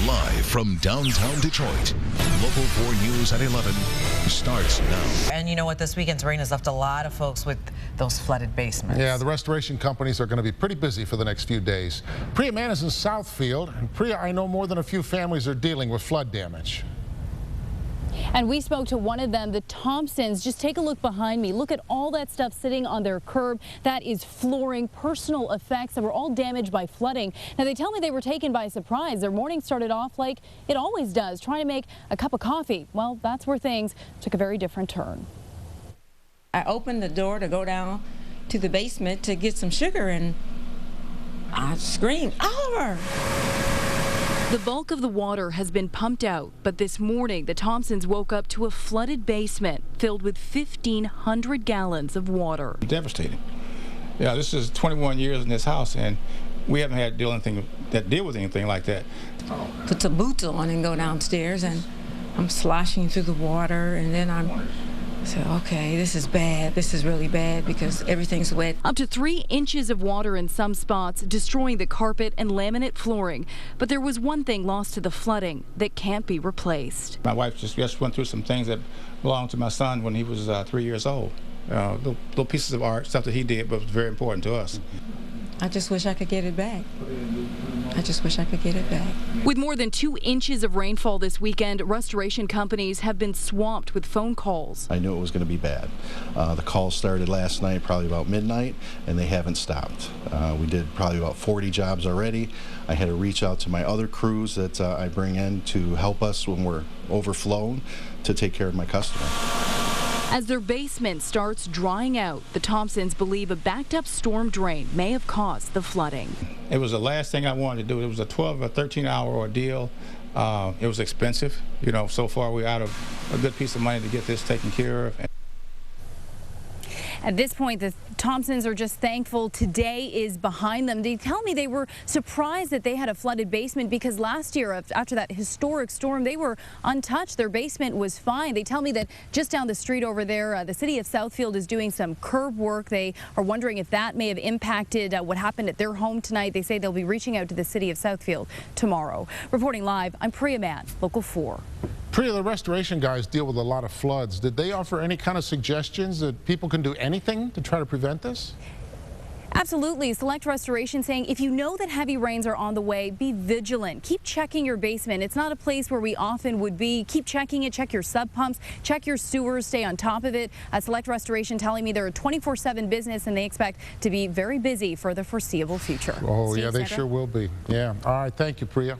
Live from downtown Detroit, Local 4 News at 11 starts now. And you know what? This weekend's rain has left a lot of folks with those flooded basements. Yeah, the restoration companies are going to be pretty busy for the next few days. Priya Mann is in Southfield. And Priya, I know more than a few families are dealing with flood damage. And we spoke to one of them, the Thompsons. Just take a look behind me. Look at all that stuff sitting on their curb. That is flooring, personal effects that were all damaged by flooding. Now, they tell me they were taken by surprise. Their morning started off like it always does, trying to make a cup of coffee. Well, that's where things took a very different turn. I opened the door to go down to the basement to get some sugar, and I screamed, "Oliver!" The bulk of the water has been pumped out, but this morning the Thompsons woke up to a flooded basement filled with 1,500 gallons of water. Devastating. Yeah, this is 21 years in this house, and we haven't had to deal with anything like that. Put some boots on and go downstairs, and I'm sloshing through the water, and then I said, okay, this is bad. This is really bad because everything's wet. Up to 3 inches of water in some spots, destroying the carpet and laminate flooring. But there was one thing lost to the flooding that can't be replaced. My wife just went through some things that belonged to my son when he was 3 years old. Little pieces of art, stuff that he did, but was very important to us. I just wish I could get it back. I just wish I could get it back. With more than 2 inches of rainfall this weekend, restoration companies have been swamped with phone calls. I knew it was going to be bad. The calls started last night, probably about midnight, and they haven't stopped. We did probably about 40 jobs already. I had to reach out to my other crews that I bring in to help us when we're overflowing to take care of my customer. As their basement starts drying out, the Thompsons believe a backed-up storm drain may have caused the flooding. It was the last thing I wanted to do. It was a 12 or 13-hour ordeal. It was expensive. You know, so far we're out of a good piece of money to get this taken care of. At this point, the Thompsons are just thankful today is behind them. They tell me they were surprised that they had a flooded basement because last year, after that historic storm, they were untouched. Their basement was fine. They tell me that just down the street over there, the city of Southfield is doing some curb work. They are wondering if that may have impacted what happened at their home tonight. They say they'll be reaching out to the city of Southfield tomorrow. Reporting live, I'm Priya Mann, Local 4. Priya, the restoration guys deal with a lot of floods. Did they offer any kind of suggestions that people can do anything to try to prevent this? Absolutely. Select Restoration saying if you know that heavy rains are on the way, be vigilant. Keep checking your basement. It's not a place where we often would be. Keep checking it. Check your sub pumps. Check your sewers. Stay on top of it. Select Restoration telling me they're a 24/7 business and they expect to be very busy for the foreseeable future. Oh, Steve, yeah, they Sandra? sure will be. Yeah. All right. Thank you, Priya.